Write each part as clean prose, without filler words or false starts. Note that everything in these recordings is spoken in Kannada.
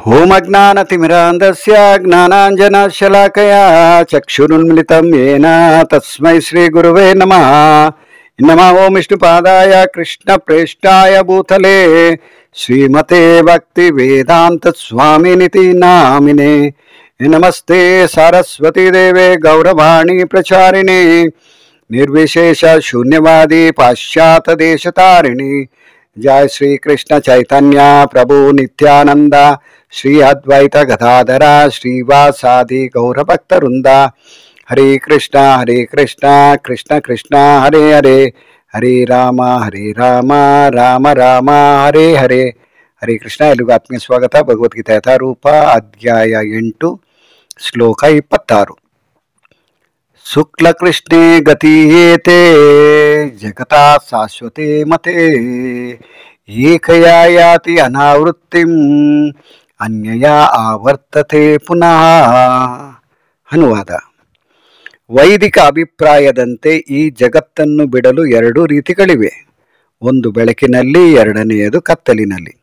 ಹೋಮಜ್ಞಾನತಿಮಿರಾಂಧಸ್ಯ ಜ್ಞಾನಾಂಜನಶಲಾಕಯಾ ಚಕ್ಷುರುನ್ಮಿಲಿತಂ ಯೇನ ತಸ್ಮೈ ಶ್ರೀ ಗುರುವೇ ನಮಃ. ನಮಃ ಓಂ ವಿಷ್ಣುಪಾದಾಯ ಕೃಷ್ಣಪ್ರೇಷ್ಠಾಯ ಭೂತಲೇ ಶ್ರೀಮತೆ ಭಕ್ತಿ ವೇದಾಂತ ಸ್ವಾಮಿನಿತಿ ನಾಮಿನೇ. ನಮಸ್ತೆ ಸರಸ್ವತಿ ದೇವೆ ಗೌರವಾಣಿ ಪ್ರಚಾರಿಣಿ ನಿರ್ವಿಶೇಷ ಶೂನ್ಯವಾದಿ ಪಾಶ್ಚಾತ್ಯ ದೇಶತಾರಿಣಿ. जय श्री कृष्ण चैतन्य प्रभु नित्यानंद श्री अद्वैत गदाधर श्रीवासादि गौरभक्त वृंद. हरे कृष्ण कृष्ण कृष्ण हरे हरे हरे राम राम राम हरे हरे. हरे कृष्ण. एल्लरिಗೂ ಆತ್ಮೀಯ ಸ್ವಾಗತ. ಭಗವದ್ಗೀತೆ ಯಥಾರೂಪ ಅಧ್ಯಾಯ 8 ಶ್ಲೋಕ 26. ಶುಕ್ಲಕೃಷ್ಣೇ ಗತೀಯೇತೆ ಜಗತಾ ಶಾಶ್ವತೆ ಮತೆ ಏಕಯಾ ಯಾತಿ ಅನಾವೃತ್ತಿಂ ಅನ್ಯಯ ಆವರ್ತತೆ ಪುನಃ. ಅನುವಾದ. ವೈದಿಕ ಅಭಿಪ್ರಾಯದಂತೆ ಈ ಜಗತ್ತನ್ನು ಬಿಡಲು 2 ರೀತಿಗಳಿವೆ. ಒಂದು ಬೆಳಕಿನಲ್ಲಿ, ಎರಡನೆಯದು ಕತ್ತಲಿನಲ್ಲಿ.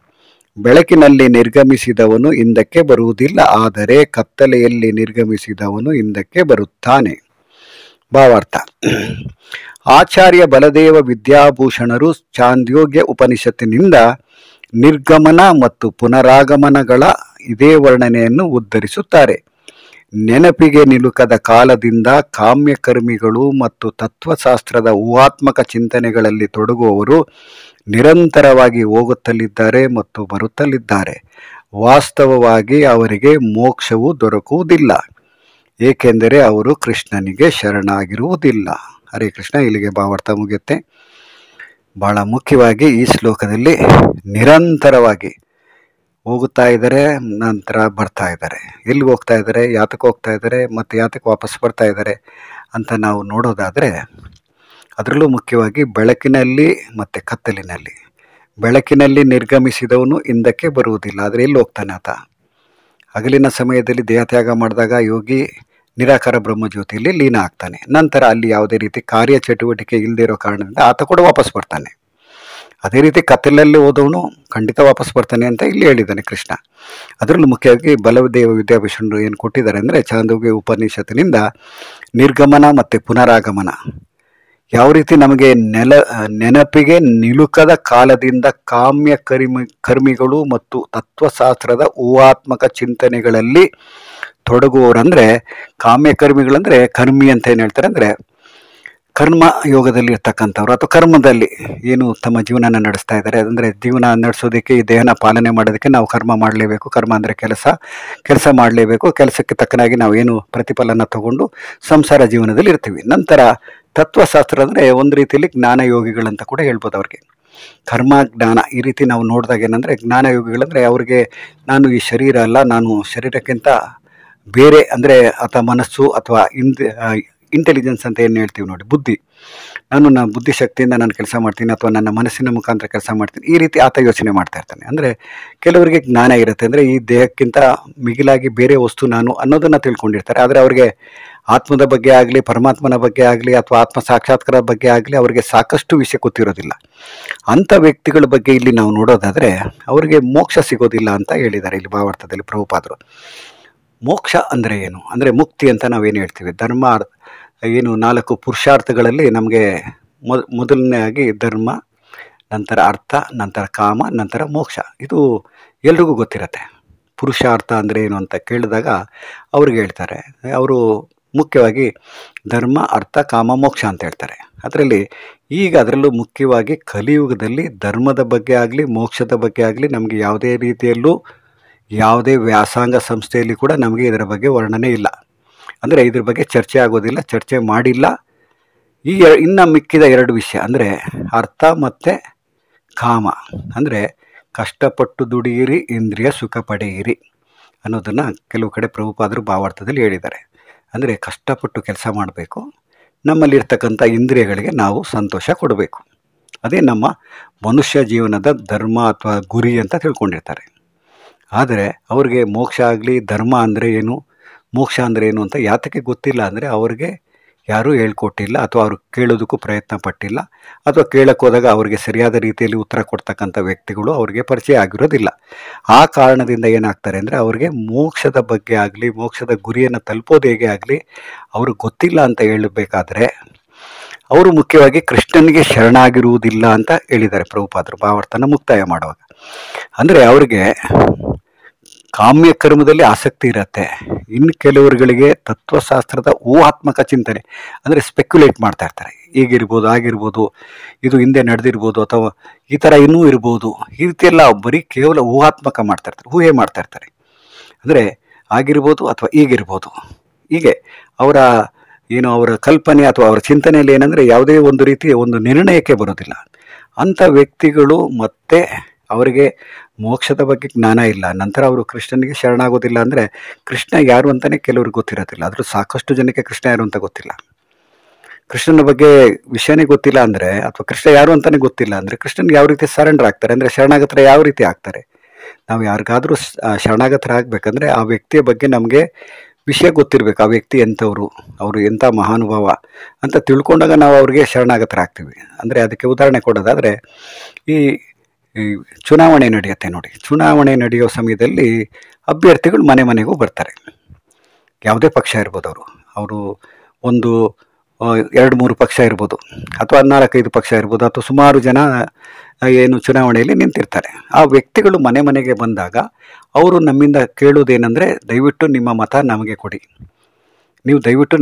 ಬೆಳಕಿನಲ್ಲಿ ನಿರ್ಗಮಿಸಿದವನು ಹಿಂದಕ್ಕೆ ಬರುವುದಿಲ್ಲ, ಆದರೆ ಕತ್ತಲೆಯಲ್ಲಿ ನಿರ್ಗಮಿಸಿದವನು ಹಿಂದಕ್ಕೆ ಬರುತ್ತಾನೆ. ಭಾವಾರ್ಥ. ಆಚಾರ್ಯ ಬಲದೇವ ವಿದ್ಯಾಭೂಷಣರು ಚಾಂದ್ಯೋಗ್ಯ ಉಪನಿಷತ್ತಿನಿಂದ ನಿರ್ಗಮನ ಮತ್ತು ಪುನರಾಗಮನಗಳ ಇದೇ ವರ್ಣನೆಯನ್ನು ಉದ್ಧರಿಸುತ್ತಾರೆ. ನೆನಪಿಗೆ ನಿಲುಕದ ಕಾಲದಿಂದ ಕಾಮ್ಯಕರ್ಮಿಗಳು ಮತ್ತು ತತ್ವಶಾಸ್ತ್ರದ ಊಹಾತ್ಮಕ ಚಿಂತನೆಗಳಲ್ಲಿ ತೊಡಗುವವರು ನಿರಂತರವಾಗಿ ಹೋಗುತ್ತಲಿದ್ದಾರೆ ಮತ್ತು ಬರುತ್ತಲಿದ್ದಾರೆ. ವಾಸ್ತವವಾಗಿ ಅವರಿಗೆ ಮೋಕ್ಷವು ದೊರಕುವುದಿಲ್ಲ, ಏಕೆಂದರೆ ಅವರು ಕೃಷ್ಣನಿಗೆ ಶರಣಾಗಿರುವುದಿಲ್ಲ. ಹರೇ ಕೃಷ್ಣ. ಇಲ್ಲಿಗೆ ಭಾವಾರ್ಥ ಮುಗಿಯುತ್ತೆ. ಬಹಳ ಮುಖ್ಯವಾಗಿ ಈ ಶ್ಲೋಕದಲ್ಲಿ ನಿರಂತರವಾಗಿ ಹೋಗುತ್ತಾ ಇದ್ದಾರೆ, ನಂತರ ಬರ್ತಾ ಇದ್ದಾರೆ. ಎಲ್ಲಿಗೆ ಹೋಗ್ತಾ ಇದ್ದಾರೆ, ಯಾತಕ್ಕೆ ಹೋಗ್ತಾ ಇದ್ದಾರೆ, ಮತ್ತು ಯಾತಕ್ಕೆ ವಾಪಸ್ ಬರ್ತಾ ಇದ್ದಾರೆ ಅಂತ ನಾವು ನೋಡೋದಾದರೆ, ಅದರಲ್ಲೂ ಮುಖ್ಯವಾಗಿ ಬೆಳಕಿನಲ್ಲಿ ಮತ್ತು ಕತ್ತಲಿನಲ್ಲಿ. ಬೆಳಕಿನಲ್ಲಿ ನಿರ್ಗಮಿಸಿದವನು ಹಿಂದಕ್ಕೆ ಬರುವುದಿಲ್ಲ, ಆದರೆ ಎಲ್ಲಿ ಹೋಗ್ತಾನೆ ಆತ? ಹಗಲಿನ ಸಮಯದಲ್ಲಿ ದೇಹತ್ಯಾಗ ಮಾಡಿದಾಗ ಯೋಗಿ ನಿರಾಕಾರ ಬ್ರಹ್ಮಜ್ಯೋತಿಯಲ್ಲಿ ಲೀನ ಆಗ್ತಾನೆ. ನಂತರ ಅಲ್ಲಿ ಯಾವುದೇ ರೀತಿ ಕಾರ್ಯಚಟುವಟಿಕೆ ಇಲ್ಲದೆ ಇರೋ ಕಾರಣದಿಂದ ಆತ ಕೂಡ ವಾಪಸ್ ಬರ್ತಾನೆ. ಅದೇ ರೀತಿ ಕತ್ತಲಲ್ಲಿ ಹೋದವನು ಖಂಡಿತ ವಾಪಸ್ ಬರ್ತಾನೆ ಅಂತ ಇಲ್ಲಿ ಹೇಳಿದ್ದಾನೆ ಕೃಷ್ಣ. ಅದರಲ್ಲೂ ಮುಖ್ಯವಾಗಿ ಬಲದೇವ ವಿದ್ಯಾಭೂಷಣರು ಏನು ಕೊಟ್ಟಿದ್ದಾರೆ ಅಂದರೆ, ಚಾಂದೋಗ್ಯ ಉಪನಿಷತ್ತಿನಿಂದ ನಿರ್ಗಮನ ಮತ್ತು ಪುನರಾಗಮನ ಯಾವ ರೀತಿ ನಮಗೆ ನೆನಪಿಗೆ ನಿಲುಕದ ಕಾಲದಿಂದ ಕಾಮ್ಯ ಕರ್ಮಿಗಳು ಮತ್ತು ತತ್ವಶಾಸ್ತ್ರದ ಊಹಾತ್ಮಕ ಚಿಂತನೆಗಳಲ್ಲಿ ತೊಡಗುವವರಂದರೆ, ಕಾಮ್ಯಕರ್ಮಿಗಳಂದರೆ ಕರ್ಮಿ ಅಂತ ಏನು ಹೇಳ್ತಾರೆ ಅಂದರೆ, ಕರ್ಮ ಯೋಗದಲ್ಲಿ ಇರ್ತಕ್ಕಂಥವ್ರು ಅಥವಾ ಕರ್ಮದಲ್ಲಿ ಏನು ತಮ್ಮ ಜೀವನನ ನಡೆಸ್ತಾ ಇದ್ದಾರೆ. ಅದಂದರೆ ಜೀವನ ನಡೆಸೋದಕ್ಕೆ, ಈ ದೇಹನ ಪಾಲನೆ ಮಾಡೋದಕ್ಕೆ ನಾವು ಕರ್ಮ ಮಾಡಲೇಬೇಕು. ಕರ್ಮ ಅಂದರೆ ಕೆಲಸ ಮಾಡಲೇಬೇಕು. ಕೆಲಸಕ್ಕೆ ತಕ್ಕನಾಗಿ ನಾವು ಏನು ಪ್ರತಿಫಲನ ತಗೊಂಡು ಸಂಸಾರ ಜೀವನದಲ್ಲಿ ಇರ್ತೀವಿ. ನಂತರ ತತ್ವಶಾಸ್ತ್ರ ಅಂದರೆ ಒಂದು ರೀತಿಯಲ್ಲಿ ಜ್ಞಾನಯೋಗಿಗಳಂತ ಕೂಡ ಹೇಳ್ಬೋದು. ಅವ್ರಿಗೆ ಕರ್ಮ ಜ್ಞಾನ ಈ ರೀತಿ ನಾವು ನೋಡಿದಾಗ ಏನಂದರೆ, ಜ್ಞಾನಯೋಗಿಗಳಂದರೆ ಅವ್ರಿಗೆ ನಾನು ಈ ಶರೀರ ಅಲ್ಲ, ನಾನು ಶರೀರಕ್ಕಿಂತ ಬೇರೆ, ಅಂದರೆ ಅಥವಾ ಮನಸ್ಸು ಅಥವಾ ಇಂಟೆಲಿಜೆನ್ಸ್ ಅಂತ ಏನು ಹೇಳ್ತೀವಿ ನೋಡಿ, ಬುದ್ಧಿ, ನನ್ನ ಬುದ್ಧಿಶಕ್ತಿಯಿಂದ ನಾನು ಕೆಲಸ ಮಾಡ್ತೀನಿ ಅಥವಾ ನನ್ನ ಮನಸ್ಸಿನ ಮುಖಾಂತರ ಕೆಲಸ ಮಾಡ್ತೀನಿ, ಈ ರೀತಿ ಆತ ಯೋಚನೆ ಮಾಡ್ತಾ ಇರ್ತಾನೆ. ಅಂದರೆ ಕೆಲವರಿಗೆ ಜ್ಞಾನ ಇರುತ್ತೆ, ಅಂದರೆ ಈ ದೇಹಕ್ಕಿಂತ ಮಿಗಿಲಾಗಿ ಬೇರೆ ವಸ್ತು ನಾನು ಅನ್ನೋದನ್ನು ತಿಳ್ಕೊಂಡಿರ್ತಾರೆ. ಆದರೆ ಅವ್ರಿಗೆ ಆತ್ಮದ ಬಗ್ಗೆ ಆಗಲಿ, ಪರಮಾತ್ಮನ ಬಗ್ಗೆ ಆಗಲಿ, ಅಥವಾ ಆತ್ಮ ಸಾಕ್ಷಾತ್ಕಾರದ ಬಗ್ಗೆ ಆಗಲಿ ಅವರಿಗೆ ಸಾಕಷ್ಟು ವಿಷಯ ಗೊತ್ತಿರೋದಿಲ್ಲ. ಅಂಥ ವ್ಯಕ್ತಿಗಳ ಬಗ್ಗೆ ಇಲ್ಲಿ ನಾವು ನೋಡೋದಾದರೆ ಅವರಿಗೆ ಮೋಕ್ಷ ಸಿಗೋದಿಲ್ಲ ಅಂತ ಹೇಳಿದ್ದಾರೆ ಇಲ್ಲಿ ಭಾವಾರ್ಥದಲ್ಲಿ ಪ್ರಭುಪಾದರು. ಮೋಕ್ಷ ಅಂದರೆ ಏನು ಅಂದರೆ ಮುಕ್ತಿ ಅಂತ ನಾವೇನು ಹೇಳ್ತೀವಿ. ಧರ್ಮ ಏನು 4 ಪುರುಷಾರ್ಥಗಳಲ್ಲಿ ನಮಗೆ ಮೊದಲನೇದಾಗಿ ಧರ್ಮ, ನಂತರ ಅರ್ಥ, ನಂತರ ಕಾಮ, ನಂತರ ಮೋಕ್ಷ. ಇದು ಎಲ್ರಿಗೂ ಗೊತ್ತಿರತ್ತೆ. ಪುರುಷಾರ್ಥ ಅಂದರೆ ಏನು ಅಂತ ಕೇಳಿದಾಗ ಅವ್ರಿಗೆ ಹೇಳ್ತಾರೆ, ಅವರು ಮುಖ್ಯವಾಗಿ ಧರ್ಮ, ಅರ್ಥ, ಕಾಮ, ಮೋಕ್ಷ ಅಂತ ಹೇಳ್ತಾರೆ. ಅದರಲ್ಲೂ ಮುಖ್ಯವಾಗಿ ಕಲಿಯುಗದಲ್ಲಿ ಧರ್ಮದ ಬಗ್ಗೆ ಆಗಲಿ, ಮೋಕ್ಷದ ಬಗ್ಗೆ ಆಗಲಿ ನಮಗೆ ಯಾವುದೇ ರೀತಿಯಲ್ಲೂ ಯಾವುದೇ ವ್ಯಾಸಂಗ ಸಂಸ್ಥೆಯಲ್ಲಿ ಕೂಡ ನಮಗೆ ಇದರ ಬಗ್ಗೆ ವರ್ಣನೆ ಇಲ್ಲ. ಅಂದರೆ ಇದ್ರ ಬಗ್ಗೆ ಚರ್ಚೆ ಆಗೋದಿಲ್ಲ, ಚರ್ಚೆ ಮಾಡಿಲ್ಲ. ಇನ್ನು ಮಿಕ್ಕಿದ 2 ವಿಷಯ ಅಂದರೆ ಅರ್ಥ ಮತ್ತು ಕಾಮ, ಅಂದರೆ ಕಷ್ಟಪಟ್ಟು ದುಡಿಯಿರಿ, ಇಂದ್ರಿಯ ಸುಖ ಪಡೆಯಿರಿ ಅನ್ನೋದನ್ನು ಕೆಲವು ಕಡೆ ಪ್ರಭುಪಾದರು ಭಾವಾರ್ಥದಲ್ಲಿ ಹೇಳಿದ್ದಾರೆ. ಅಂದರೆ ಕಷ್ಟಪಟ್ಟು ಕೆಲಸ ಮಾಡಬೇಕು, ನಮ್ಮಲ್ಲಿರ್ತಕ್ಕಂಥ ಇಂದ್ರಿಯಗಳಿಗೆ ನಾವು ಸಂತೋಷ ಕೊಡಬೇಕು. ಅದೇ ನಮ್ಮ ಮನುಷ್ಯ ಜೀವನದ ಧರ್ಮ ಅಥವಾ ಗುರಿ ಅಂತ ತಿಳ್ಕೊಂಡಿರ್ತಾರೆ. ಆದರೆ ಅವ್ರಿಗೆ ಮೋಕ್ಷ ಆಗಲಿ, ಧರ್ಮ ಅಂದರೆ ಏನು, ಮೋಕ್ಷ ಅಂದರೆ ಏನು ಅಂತ ಯಾತಕ್ಕೆ ಗೊತ್ತಿಲ್ಲ ಅಂದರೆ, ಅವ್ರಿಗೆ ಯಾರೂ ಹೇಳ್ಕೊಟ್ಟಿಲ್ಲ, ಅಥವಾ ಅವರು ಕೇಳೋದಕ್ಕೂ ಪ್ರಯತ್ನ ಪಟ್ಟಿಲ್ಲ, ಅಥವಾ ಕೇಳಕ್ಕೆ ಹೋದಾಗ ಅವರಿಗೆ ಸರಿಯಾದ ರೀತಿಯಲ್ಲಿ ಉತ್ತರ ಕೊಡ್ತಕ್ಕಂಥ ವ್ಯಕ್ತಿಗಳು ಅವರಿಗೆ ಪರಿಚಯ ಆಗಿರೋದಿಲ್ಲ. ಆ ಕಾರಣದಿಂದ ಏನಾಗ್ತಾರೆ ಅಂದರೆ ಅವರಿಗೆ ಮೋಕ್ಷದ ಬಗ್ಗೆ ಆಗಲಿ, ಮೋಕ್ಷದ ಗುರಿಯನ್ನು ತಲುಪೋದು ಹೇಗೆ ಆಗಲಿ ಅವ್ರಿಗೆ ಗೊತ್ತಿಲ್ಲ ಅಂತ ಹೇಳಬೇಕಾದ್ರೆ ಅವರು ಮುಖ್ಯವಾಗಿ ಕೃಷ್ಣನಿಗೆ ಶರಣಾಗಿರುವುದಿಲ್ಲ ಅಂತ ಹೇಳಿದ್ದಾರೆ ಪ್ರಭುಪಾದರು ಭಾವಾರ್ಥನ ಮುಕ್ತಾಯ ಮಾಡುವಾಗ. ಅಂದರೆ ಅವರಿಗೆ ಕಾಮ್ಯ ಕರ್ಮದಲ್ಲಿ ಆಸಕ್ತಿ ಇರುತ್ತೆ. ಇನ್ನು ಕೆಲವರುಗಳಿಗೆ ತತ್ವಶಾಸ್ತ್ರದ ಊಹಾತ್ಮಕ ಚಿಂತನೆ, ಅಂದರೆ ಸ್ಪೆಕ್ಯುಲೇಟ್ ಮಾಡ್ತಾ ಇರ್ತಾರೆ. ಹೀಗಿರ್ಬೋದು, ಆಗಿರ್ಬೋದು, ಇದು ಹಿಂದೆ ನಡೆದಿರ್ಬೋದು, ಅಥವಾ ಈ ಥರ ಇನ್ನೂ ಇರ್ಬೋದು, ಈ ರೀತಿಯೆಲ್ಲ ಬರೀ ಕೇವಲ ಊಹಾತ್ಮಕ ಮಾಡ್ತಾ ಇರ್ತಾರೆ, ಊಹೆ ಮಾಡ್ತಾ ಇರ್ತಾರೆ. ಅಂದರೆ ಆಗಿರ್ಬೋದು ಅಥವಾ ಈಗಿರ್ಬೋದು, ಹೀಗೆ ಅವರ ಅವರ ಕಲ್ಪನೆ ಅಥವಾ ಅವರ ಚಿಂತನೆಯಲ್ಲಿ ಏನಂದರೆ ಯಾವುದೇ ಒಂದು ರೀತಿಯ ಒಂದು ನಿರ್ಣಯಕ್ಕೆ ಬರೋದಿಲ್ಲ. ಅಂಥ ವ್ಯಕ್ತಿಗಳು ಮತ್ತೆ ಅವರಿಗೆ ಮೋಕ್ಷದ ಬಗ್ಗೆ ಜ್ಞಾನ ಇಲ್ಲ, ನಂತರ ಅವರು ಕೃಷ್ಣನಿಗೆ ಶರಣಾಗೋದಿಲ್ಲ. ಅಂದರೆ ಕೃಷ್ಣ ಯಾರು ಅಂತಲೇ ಕೆಲವ್ರಿಗೆ ಗೊತ್ತಿರೋದಿಲ್ಲ. ಆದರೂ ಸಾಕಷ್ಟು ಜನಕ್ಕೆ ಕೃಷ್ಣ ಯಾರು ಅಂತ ಗೊತ್ತಿಲ್ಲ. ಕೃಷ್ಣನ ಬಗ್ಗೆ ವಿಷಯನೇ ಗೊತ್ತಿಲ್ಲ ಅಂದರೆ, ಅಥವಾ ಕೃಷ್ಣ ಯಾರು ಅಂತಲೇ ಗೊತ್ತಿಲ್ಲ ಅಂದರೆ ಕೃಷ್ಣನಿಗೆ ಯಾವ ರೀತಿ ಸರೆಂಡರ್ ಆಗ್ತಾರೆ, ಅಂದರೆ ಶರಣಾಗತರ ಯಾವ ರೀತಿ ಆಗ್ತಾರೆ? ನಾವು ಯಾರಿಗಾದರೂ ಶರಣಾಗತರ ಆಗಬೇಕಂದ್ರೆ ಆ ವ್ಯಕ್ತಿಯ ಬಗ್ಗೆ ನಮಗೆ ವಿಷಯ ಗೊತ್ತಿರಬೇಕು. ಆ ವ್ಯಕ್ತಿ ಎಂಥವ್ರು, ಅವರು ಎಂಥ ಮಹಾನುಭಾವ ಅಂತ ತಿಳ್ಕೊಂಡಾಗ ನಾವು ಅವ್ರಿಗೆ ಶರಣಾಗತರಾಗ್ತೀವಿ. ಅಂದರೆ ಅದಕ್ಕೆ ಉದಾಹರಣೆ ಕೊಡೋದಾದರೆ, ಈ ಚುನಾವಣೆ ನಡೆಯುತ್ತೆ ನೋಡಿ. ಚುನಾವಣೆ ನಡೆಯೋ ಸಮಯದಲ್ಲಿ ಅಭ್ಯರ್ಥಿಗಳು ಮನೆ ಮನೆಗೂ ಬರ್ತಾರೆ. ಯಾವುದೇ ಪಕ್ಷ ಇರ್ಬೋದು, ಅವರು ಒಂದು 2-3 ಪಕ್ಷ ಇರ್ಬೋದು, ಅಥವಾ 4-5 ಪಕ್ಷ ಇರ್ಬೋದು, ಅಥವಾ ಸುಮಾರು ಜನ ಚುನಾವಣೆಯಲ್ಲಿ ನಿಂತಿರ್ತಾರೆ. ಆ ವ್ಯಕ್ತಿಗಳು ಮನೆ ಮನೆಗೆ ಬಂದಾಗ ಅವರು ನಮ್ಮಿಂದ ಕೇಳೋದೇನೆಂದರೆ, ದಯವಿಟ್ಟು ನಿಮ್ಮ ಮತ ನಮಗೆ ಕೊಡಿ, ನೀವು ದಯವಿಟ್ಟು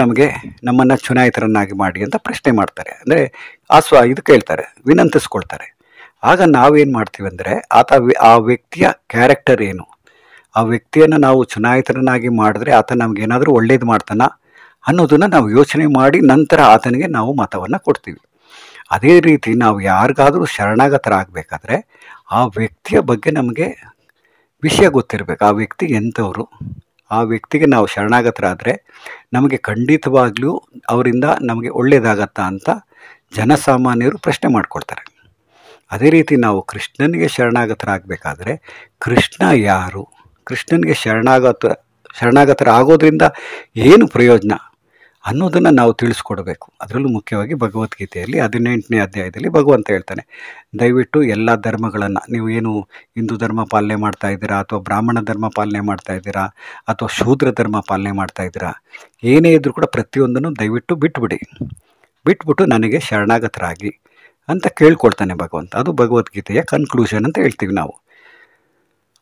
ನಮ್ಮನ್ನು ಚುನಾಯಿತರನ್ನಾಗಿ ಮಾಡಿ ಅಂತ ಪ್ರಶ್ನೆ ಮಾಡ್ತಾರೆ. ಅಂದರೆ ಇದು ಕೇಳ್ತಾರೆ, ವಿನಂತಿಸ್ಕೊಳ್ತಾರೆ. ಆಗ ನಾವೇನು ಮಾಡ್ತೀವಿ ಅಂದರೆ, ಆ ವ್ಯಕ್ತಿಯ ಕ್ಯಾರೆಕ್ಟರ್ ಏನು, ಆ ವ್ಯಕ್ತಿಯನ್ನು ನಾವು ಚುನಾಯಿತರನ್ನಾಗಿ ಮಾಡಿದ್ರೆ ಆತ ನಮಗೇನಾದರೂ ಒಳ್ಳೇದು ಮಾಡ್ತಾನ ಅನ್ನೋದನ್ನು ನಾವು ಯೋಚನೆ ಮಾಡಿ ನಂತರ ಆತನಿಗೆ ನಾವು ಮತವನ್ನು ಕೊಡ್ತೀವಿ. ಅದೇ ರೀತಿ ನಾವು ಯಾರಿಗಾದರೂ ಶರಣಾಗತರಾಗಬೇಕಾದ್ರೆ ಆ ವ್ಯಕ್ತಿಯ ಬಗ್ಗೆ ನಮಗೆ ವಿಷಯ ಗೊತ್ತಿರಬೇಕು. ಆ ವ್ಯಕ್ತಿ ಎಂಥವರು, ಆ ವ್ಯಕ್ತಿಗೆ ನಾವು ಶರಣಾಗತರಾದರೆ ನಮಗೆ ಖಂಡಿತವಾಗ್ಲೂ ಅವರಿಂದ ನಮಗೆ ಒಳ್ಳೆಯದಾಗತ್ತಾ ಅಂತ ಜನಸಾಮಾನ್ಯರು ಪ್ರಶ್ನೆ ಮಾಡ್ಕೊಳ್ತಾರೆ. ಅದೇ ರೀತಿ ನಾವು ಕೃಷ್ಣನಿಗೆ ಶರಣಾಗತರಾಗಬೇಕಾದ್ರೆ ಕೃಷ್ಣ ಯಾರು, ಕೃಷ್ಣನಿಗೆ ಶರಣಾಗತರಾಗೋದ್ರಿಂದ ಏನು ಪ್ರಯೋಜನ ಅನ್ನೋದನ್ನು ನಾವು ತಿಳಿಸ್ಕೊಡ್ಬೇಕು. ಅದರಲ್ಲೂ ಮುಖ್ಯವಾಗಿ ಭಗವದ್ಗೀತೆಯಲ್ಲಿ 18ನೇ ಅಧ್ಯಾಯದಲ್ಲಿ ಭಗವಂತ ಹೇಳ್ತಾನೆ, ದಯವಿಟ್ಟು ಎಲ್ಲ ಧರ್ಮಗಳನ್ನು ನೀವು ಹಿಂದೂ ಧರ್ಮ ಪಾಲನೆ ಮಾಡ್ತಾ ಇದ್ದೀರಾ, ಅಥವಾ ಬ್ರಾಹ್ಮಣ ಧರ್ಮ ಪಾಲನೆ ಮಾಡ್ತಾ ಇದ್ದೀರಾ, ಅಥವಾ ಶೂದ್ರ ಧರ್ಮ ಪಾಲನೆ ಮಾಡ್ತಾ ಇದ್ದೀರಾ, ಏನೇ ಇದ್ರೂ ಕೂಡ ಪ್ರತಿಯೊಂದನ್ನು ದಯವಿಟ್ಟು ಬಿಟ್ಬಿಟ್ಟು ನನಗೆ ಶರಣಾಗತರಾಗಿ ಅಂತ ಕೇಳ್ಕೊಳ್ತಾನೆ ಭಗವಂತ. ಅದು ಭಗವದ್ಗೀತೆಯ ಕನ್ಕ್ಲೂಷನ್ ಅಂತ ಹೇಳ್ತೀವಿ ನಾವು.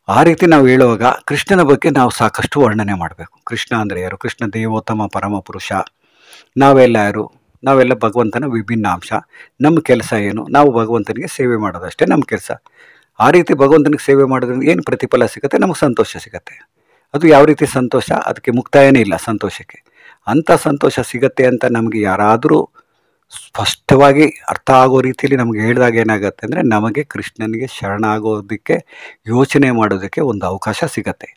ಆ ರೀತಿ ನಾವು ಹೇಳುವಾಗ ಕೃಷ್ಣನ ಬಗ್ಗೆ ನಾವು ಸಾಕಷ್ಟು ವರ್ಣನೆ ಮಾಡಬೇಕು. ಕೃಷ್ಣ ಅಂದರೆ ಯಾರು? ಕೃಷ್ಣ ದೇವೋತ್ತಮ ಪರಮ ಪುರುಷ. ನಾವೆಲ್ಲ ಯಾರು? ನಾವೆಲ್ಲ ಭಗವಂತನ ವಿಭಿನ್ನ ಅಂಶ. ನಮ್ಮ ಕೆಲಸ ಏನು? ನಾವು ಭಗವಂತನಿಗೆ ಸೇವೆ ಮಾಡೋದಷ್ಟೇ ನಮ್ಮ ಕೆಲಸ. ಆ ರೀತಿ ಭಗವಂತನಿಗೆ ಸೇವೆ ಮಾಡೋದ್ರಿಂದ ಏನು ಪ್ರತಿಫಲ ಸಿಗುತ್ತೆ? ನಮಗೆ ಸಂತೋಷ ಸಿಗುತ್ತೆ. ಅದು ಯಾವ ರೀತಿ ಸಂತೋಷ? ಅದಕ್ಕೆ ಮುಕ್ತಾಯನೇ ಇಲ್ಲ ಸಂತೋಷಕ್ಕೆ. ಅಂಥ ಸಂತೋಷ ಸಿಗತ್ತೆ ಅಂತ ನಮಗೆ ಯಾರಾದರೂ ಸ್ಪಷ್ಟವಾಗಿ ಅರ್ಥ ಆಗೋ ರೀತಿಯಲ್ಲಿ ನಮಗೆ ಹೇಳಿದಾಗ ಏನಾಗುತ್ತೆ ಅಂದರೆ, ನಮಗೆ ಕೃಷ್ಣನಿಗೆ ಶರಣಾಗೋದಕ್ಕೆ ಯೋಚನೆ ಮಾಡೋದಕ್ಕೆ ಒಂದು ಅವಕಾಶ ಸಿಗತ್ತೆ.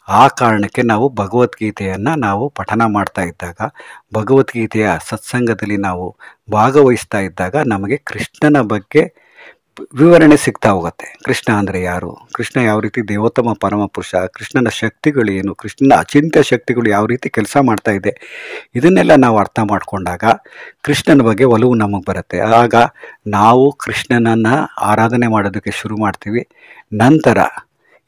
ಆ ಕಾರಣಕ್ಕೆ ನಾವು ಭಗವದ್ಗೀತೆಯನ್ನು ನಾವು ಪಠನ ಮಾಡ್ತಾ ಇದ್ದಾಗ, ಭಗವದ್ಗೀತೆಯ ಸತ್ಸಂಗದಲ್ಲಿ ನಾವು ಭಾಗವಹಿಸ್ತಾ ಇದ್ದಾಗ ನಮಗೆ ಕೃಷ್ಣನ ಬಗ್ಗೆ ವಿವರಣೆ ಸಿಗ್ತಾ ಹೋಗುತ್ತೆ. ಕೃಷ್ಣ ಅಂದರೆ ಯಾರು, ಕೃಷ್ಣ ಯಾವ ರೀತಿ ದೇವೋತ್ತಮ ಪರಮ ಪುರುಷ, ಕೃಷ್ಣನ ಶಕ್ತಿಗಳು ಏನು, ಕೃಷ್ಣನ ಅಚಿಂತ್ಯ ಶಕ್ತಿಗಳು ಯಾವ ರೀತಿ ಕೆಲಸ ಮಾಡ್ತಾ ಇದೆ, ಇದನ್ನೆಲ್ಲ ನಾವು ಅರ್ಥ ಮಾಡಿಕೊಂಡಾಗ ಕೃಷ್ಣನ ಬಗ್ಗೆ ಒಲವು ನಮಗೆ ಬರುತ್ತೆ. ಆಗ ನಾವು ಕೃಷ್ಣನನ್ನು ಆರಾಧನೆ ಮಾಡೋದಕ್ಕೆ ಶುರು ಮಾಡ್ತೀವಿ. ನಂತರ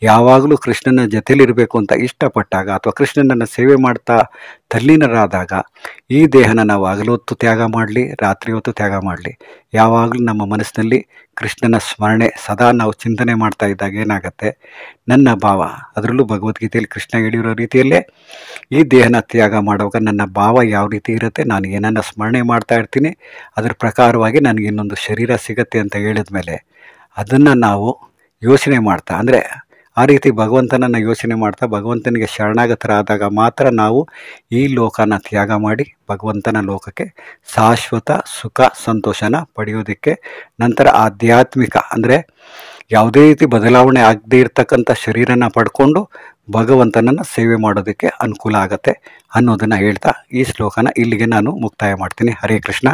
ಯಾವಾಗಲೂ ಕೃಷ್ಣನ ಜೊತೆಲಿರಬೇಕು ಅಂತ ಇಷ್ಟಪಟ್ಟಾಗ, ಅಥವಾ ಕೃಷ್ಣನನ್ನು ಸೇವೆ ಮಾಡ್ತಾ ತಲ್ಲೀನರಾದಾಗ, ಈ ದೇಹನ ನಾವು ಹಗಲೊತ್ತು ತ್ಯಾಗ ಮಾಡಲಿ, ರಾತ್ರಿ ಹೊತ್ತು ತ್ಯಾಗ ಮಾಡಲಿ, ಯಾವಾಗಲೂ ನಮ್ಮ ಮನಸ್ಸಿನಲ್ಲಿ ಕೃಷ್ಣನ ಸ್ಮರಣೆ ಸದಾ ನಾವು ಚಿಂತನೆ ಮಾಡ್ತಾ ಇದ್ದಾಗ ಏನಾಗುತ್ತೆ, ನನ್ನ ಭಾವ, ಅದರಲ್ಲೂ ಭಗವದ್ಗೀತೆಯಲ್ಲಿ ಕೃಷ್ಣ ಹೇಳಿರೋ ರೀತಿಯಲ್ಲೇ ಈ ದೇಹನ ತ್ಯಾಗ ಮಾಡುವಾಗ ನನ್ನ ಭಾವ ಯಾವ ರೀತಿ ಇರುತ್ತೆ, ನಾನು ಏನನ್ನು ಸ್ಮರಣೆ ಮಾಡ್ತಾ ಇರ್ತೀನಿ, ಅದರ ಪ್ರಕಾರವಾಗಿ ನನಗೆ ಇನ್ನೊಂದು ಶರೀರ ಸಿಗತ್ತೆ ಅಂತ ಹೇಳಿದ್ಮೇಲೆ ಅದನ್ನು ನಾವು ಯೋಚನೆ ಮಾಡ್ತಾ, ಅಂದರೆ ಆ ರೀತಿ ಭಗವಂತನನ್ನು ಯೋಚನೆ ಮಾಡ್ತಾ ಭಗವಂತನಿಗೆ ಶರಣಾಗತರಾದಾಗ ಮಾತ್ರ ನಾವು ಈ ಲೋಕನ ತ್ಯಾಗ ಮಾಡಿ ಭಗವಂತನ ಲೋಕಕ್ಕೆ ಶಾಶ್ವತ ಸುಖ ಸಂತೋಷನ ಪಡೆಯೋದಕ್ಕೆ, ನಂತರ ಆಧ್ಯಾತ್ಮಿಕ ಅಂದರೆ ಯಾವುದೇ ರೀತಿ ಬದಲಾವಣೆ ಆಗದೇ ಇರತಕ್ಕಂಥ ಶರೀರನ ಪಡ್ಕೊಂಡು ಭಗವಂತನನ್ನು ಸೇವೆ ಮಾಡೋದಕ್ಕೆ ಅನುಕೂಲ ಆಗತ್ತೆ ಅನ್ನೋದನ್ನು ಹೇಳ್ತಾ ಈ ಶ್ಲೋಕನ ಇಲ್ಲಿಗೆ ನಾನು ಮುಕ್ತಾಯ ಮಾಡ್ತೀನಿ. ಹರೇ ಕೃಷ್ಣ.